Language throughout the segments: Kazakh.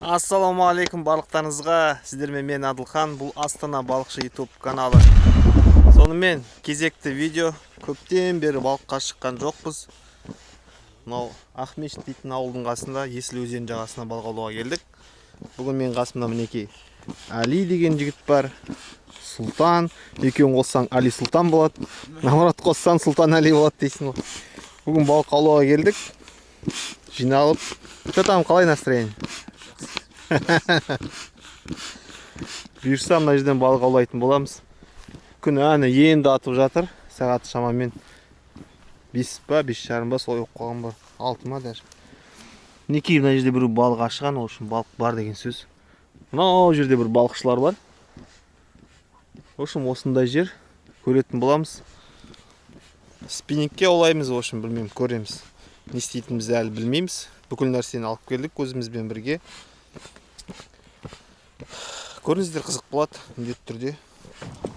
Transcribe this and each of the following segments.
Ассаламу алейкум барлықтарыңызға. Сіздермен мен Адылхан. Бұл Астана балықшы YouTube каналы. Сонымен кезекті видео. Көптен бері балыққа шыққан жоқпыз. Мынау Ақмешіт дейтін ауылдың қасында, Есіл өзен жағасына балық аулауға келдік. Бүгін мен қасымда мінекей Али деген жігіт бар. Сұлтан. Екеуін қоссаң Али Сұлтан болады. Наоборот қоссаң Сұлтан Али болады дейсің ғой. Бүгін балық аулауға келдік. Жиналып. Что там, қалай настроение? Бұйырса мына жерден балық аулайтын боламыз. Күн әні енді атып жатыр. Сағат шамамен 5 па, 5:30 ба, солай оқып қалған бар. 6 ма даже. Мінекей мына жерде бір балық ашқан, ол үшін балық бар деген сөз. Мынау жерде бір балықшылар бар. В общем, осындай жер көретін боламыз. Спиннингке аулаймыз, в общем, білмеймін, көреміз. Не істейтінімізді әлі білмейміз. Бүкіл нәрсені алып келдік өзімізбен бірге. Көріңіздер, қызық болады міндетті түрде.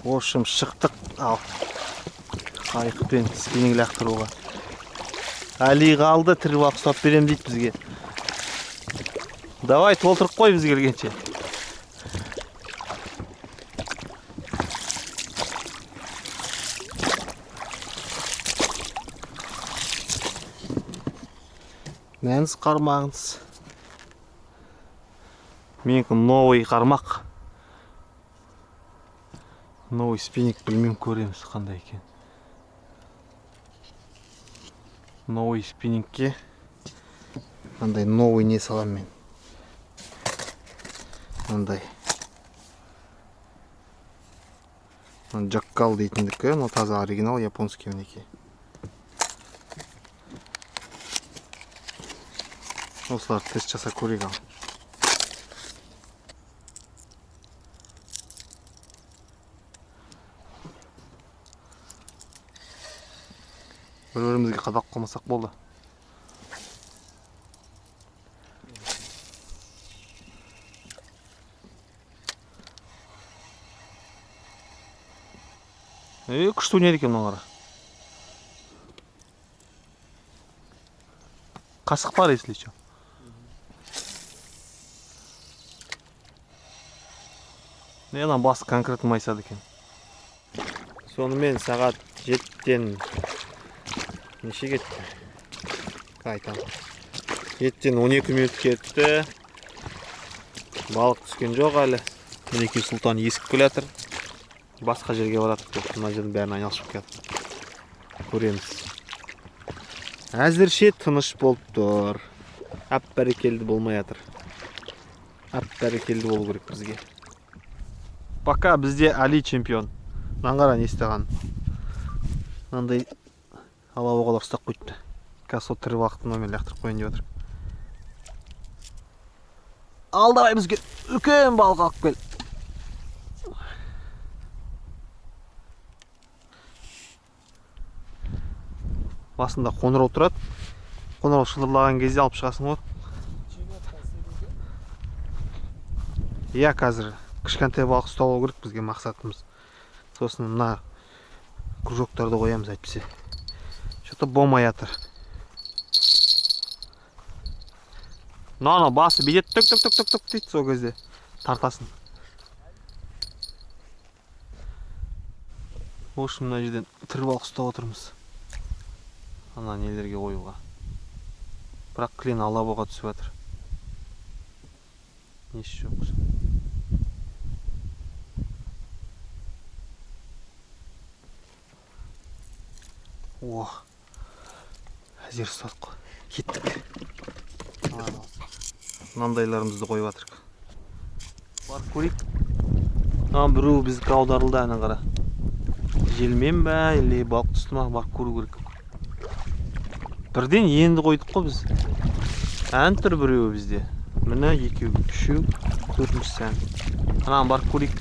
В общем, шықтық ал қайықпен спиннинг лақтыруға. Али қалды, тірі балық ұстап берем дейді бізге. Давай, толтырып қой біз келгенше. Мәніз қармағыңыз. Менікі новый қармақ. Новый спиннинг, білмеймін, көреміз қандай екен. Новый спиннингке қандай новый не салам мен. Қандай. Джаккал дейтіндікі, но таза оригинал японский мінекей. Осылар тест жаса көрейік ал. Бір-бірімізге қадақ қылмасақ болды. Күшті ойнайды екен мыналар. Қасық бар, если что. Ненан басы конкретно майсады екен. Сонымен сағат 7-тен неше кетті? Қайтам. 7-тен 12 минут кетті. Балық түскен жоқ әлі. Мінекей Сұлтан есіп келатыр. Басқа жерге барады. Мына жердің бәрін айналшып келатыр. Көреміз. Әзірше тыныш болып тұр. Әп-бәрекелді болмай жатыр. Әп-бәрекелді болу керек бізге. Пока бізде Али чемпион. Наңғара не істеген. Мынандай алауы ұстап қойыпты. Қазір сол тірі балықты мынамен лақтырып қойын деп отыр. Ал давай бізге үлкен балық алып кел. Басында қоңырау тұрады. Қоңырау шылдырлаған кезде алып шығасың ғой. Иә, қазір кішкентай балық ұстап алу керек бізге мақсатымыз. Сосын мына кружоктарды қоямыз әйтпесе. Что-то болмай жатыр. Мынау басы бедет түк дейді сол кезде. Тартасын. В общем, мына жерден тірі балық ұстап отырмыз. Ана нелерге қоюға. Бірақ клен алабоға түсіп жатыр. Несі жоқ. О, әзер ұстадық қой. Кеттік. Мынандайларымызды қойып жатырық. Барып көрейік. Біреу біздікі аударылды, әні қара. Желмен бә, или балық түсті ма, барып көру керек. Бірден енді қойдық қой біз. Ән тұр біреу бізде. Міне, екеу, үшеу, төртіншісі ән. Анаған барып көрейік.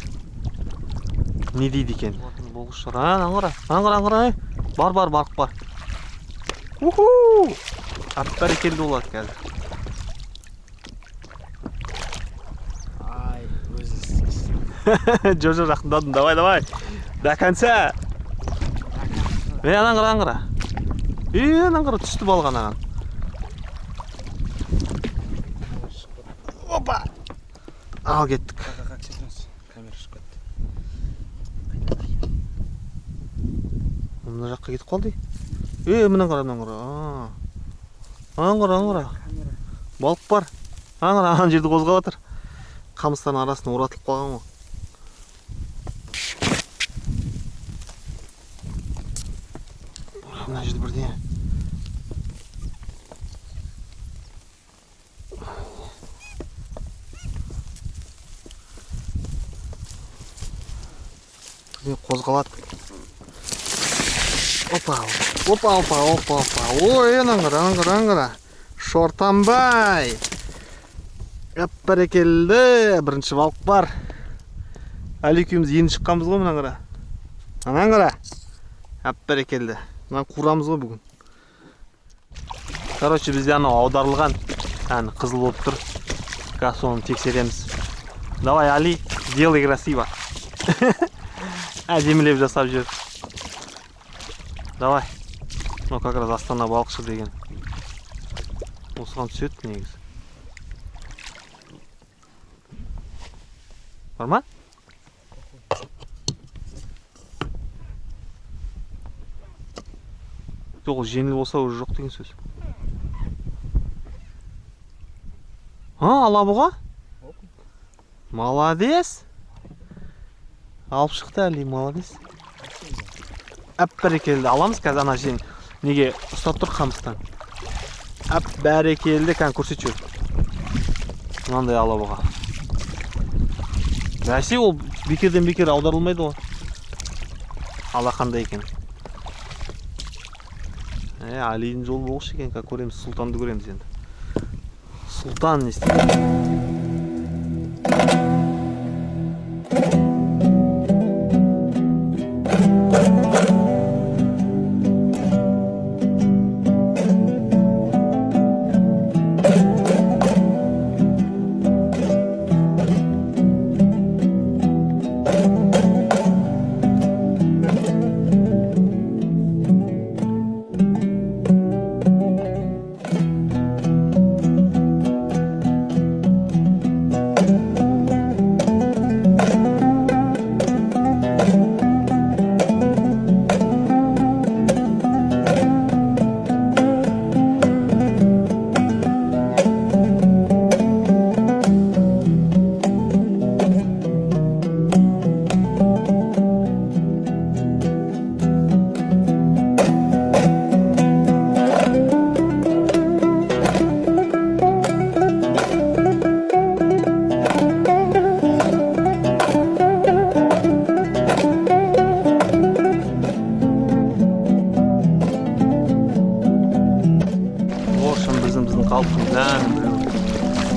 Не дейді екен? Болғышыр. Аңғара. Бар, барық бар. Уху! Әп-бәрекелді болады қазір. Ай, өзі істейсің. Жо-жо жақындадың, давай. До конца. Аңғара. Аңғара түсті балық анаған. Опа! Ал кеттік. Как кетіңіз? Камера шығып кетті. Мына жаққа кетіп қалды. Мына қара. Аңғара. Балық бар. Ана жерді қозғап жатыр. Қамыстардың арасына оратылып қалған ғой. Мына жерде бірдеңе. Қозғалады. Опа. Ой, аңғара. Шортанбай. Бәрекелді. Бірінші балық бар. Әлі екеуміз енді шыққанбыз ғой, мына қара. Аңғара. Бәрекелді. Мына қурамыз ғой бүгін. Короче, бізде анау аударылған. Қызыл болып тұр. Қазір соны тексереміз. Давай, Али, делай красиво. Әдемілеп жасап жүр. Давай. Ну, как раз Астана балықшы деген. Осыған түседі негіз. Бар ма? Жоқ, жеңіл болса уже жоқ деген сөз. Алабұға? Молодец. Алып шықты әлі, молодец. Бәрекелді. Аламыз қазір ана жең. Неге ұстап тұр қамыстан. Бәрекелді, кән көрсет жүр. Мынандай алабұға. Бәсе ол бекерден бекер аударылмайды ғой. Алақандай екен. Алидің жолы болшы екен, көреміз, Сұлтанды көреміз енді. Сұлтан не істейді?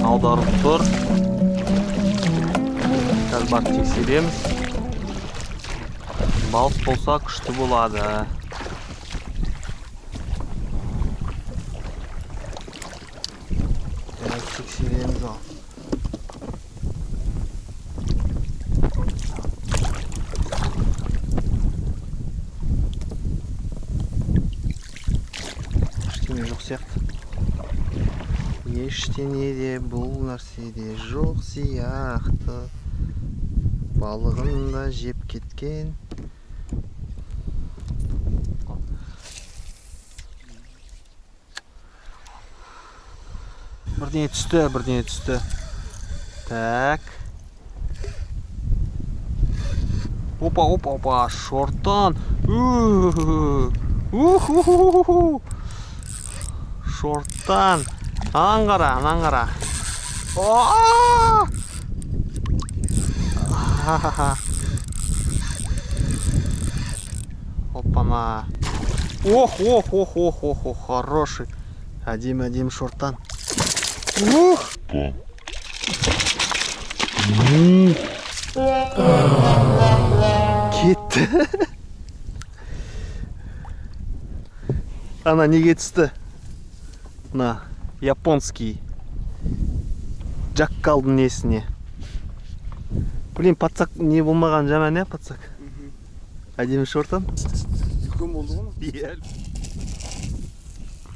Аударып тұр. Қазір барып тексереміз. Балық болса күшті болады. Тексереміз ал. Ештеңе жоқ сияқты. Ештеңе де бұл нәрседе жоқ сияқты. Балығын да жеп кеткен. Бірдеңе түсті. Так. Опа, шортан. Шортан. Анан қара. Опана. Хороший. Әдем шортан. Кетті. Ана неге түсті? На, японский. Джаккалдың несіне. Блин, патсак не болмаған жаман, патсак? Әдемі шортан? Үлкен болды ғой?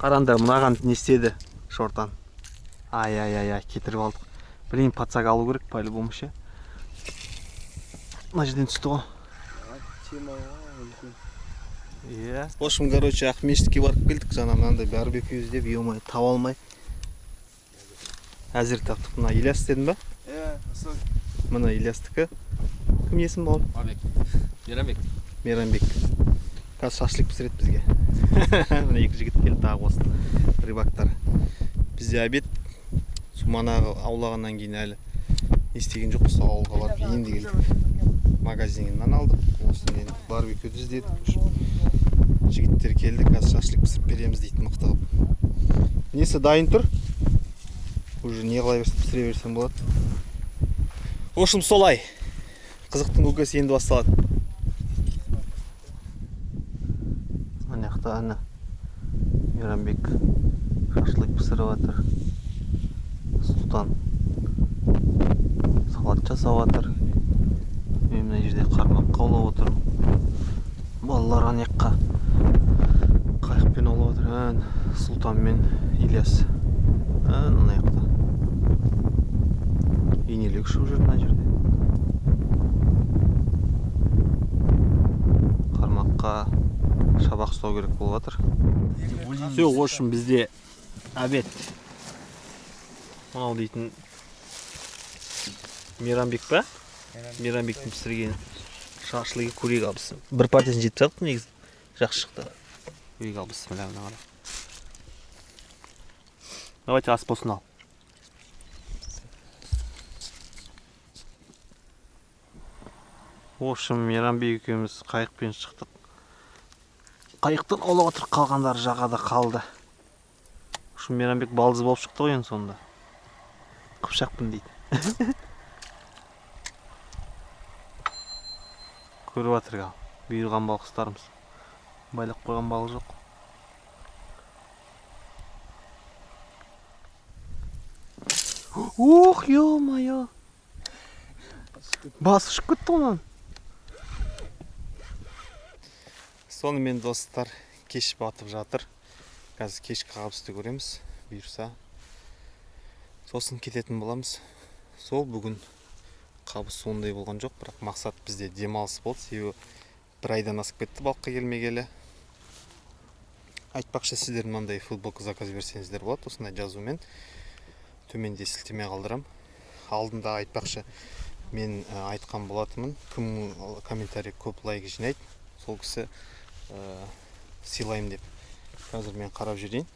Қараңдар, мынаған не істеді шортан? Ай, кетіріп алдық. Блин, пацак алу керек по-любому ше. Мына жерден түсті ғой. Тема үлкен. Иә. В общем, короче, Ақмешітке барып келдік. Жаңа мынандай барбекю іздеп, ё-моё, таба алмай. Әзір таптық. Мына Ильяс дедім ба? Сол. Мына Ильястікі. Кім есім бауыр? Абек. Мейрамбек. Мейрамбек. Қазір шашлик пісіреді бізге. Мына екі жігіт келді тағы осы рыбактар. Бізде обед. Манағы аулағаннан кейін әлі не істеген жоқпыз, ауылға барып енді келдік. Магазиннен алдық. Осыны енді барбекюді іздедік. Жігіттер келді, қазір шашлик пісіріп береміз дейді мықты қылып. Несі дайын тұр? Уже не қылай берсем, пісіре берсем болады. В общем, солай. Қызықтың көкесі енді басталады. Ана жақта ана Мейрамбек шашлык пісіріп жатыр. Сұлтан салат жасап жатыр. Мен мына жерде қармақ қаулап отырмын. Балалар ана жаққа қайықпен аулап жатыр. Сұлтан мен Ильяс. Ана жақта. Инелік шығып жүр мына жерде. Қармаққа шабақ ұстау керек болып жатыр. Все, в общем, бізде обед. Мынау дейтін Мейрамбек па? Мейрамбектің пісірген шашлыгы көрек албысы. Бір партиясын жетіп жақтық негізі. Жақсы шықты. Көрек албысы. Давайте ас болсын ал. В общем, Мейрамбек екеуміз қайықпен шықтық. Қайықтан аулап отыр, қалғандары жағада қалды. В общем, Мейрамбек балдыз болып шықты ғой енді сонда. Қыпшақпын дейді. Көріп жатыр gal. Бұйырған балықстарымыз. Байлап қойған балық жоқ. Ох, ё-моё. Басы ұшып кетті онан. Сонымен достар, кеш батып жатыр. Қазір кешкі қабысты көреміз. Бұйырса. Сосын кететін боламыз. Сол бүгін қабыс сондай болған жоқ, бірақ мақсат бізде демалыс болды. Себебі бір айдан асып кетті балыққа келмегелі. Айтпақшы, сіздер мынандай футболка заказ берсеңіздер болады, осындай жазумен. Төменде сілтеме қалдырам. Алдында айтпақшы, мен айтқан болатынмын. Кім комментарий көп лайк жинайды, сол кісі сыйлайым деп. Қазір мен қарап жүрейін.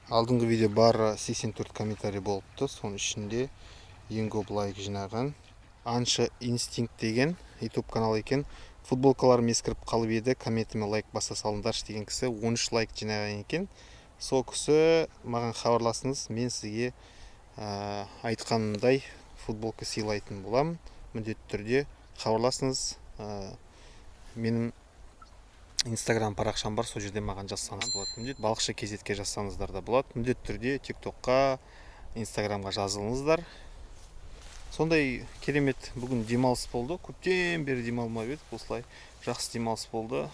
Алдыңғы видео бар 84 комментарий болыпты. Соның ішінде ең көп лайк жинаған Анша Инстинкт деген YouTube канал екен. Футболкаларым ескіріп қалып еді, комментіме лайк баса салыңдаршы деген кісі 13 лайк жинаған екен. Сол кісі маған хабарласыңыз, мен сізге айтқанымдай футболка сыйлайтын боламын. Міндетті түрде хабарласыңыз. Менің Instagram парақшам бар, сол жерде маған жазсаңыз болады. Балықшы кезетке жазсаңыздар да болады. Міндетті түрде TikTokқа, Instagramға жазылыңыздар. Сондай керемет бүгін демалыс болды. Көптен бері демалмай еді. Осылай жақсы демалыс болды.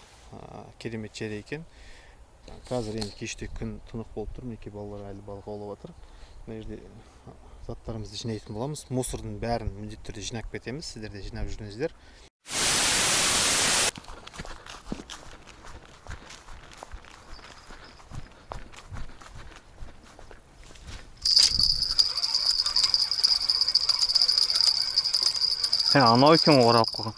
Керемет жер екен. Қазір енді кеште күн тынық болып тұр. Мінекей балалар әлі балық аулап жатыр. Мына жерде заттарымызды жинайтын боламыз. Мусордың бәрін міндетті түрде жинап кетеміз. Сіздер де жинап жүріңіздер. Анау екен оралып қалған.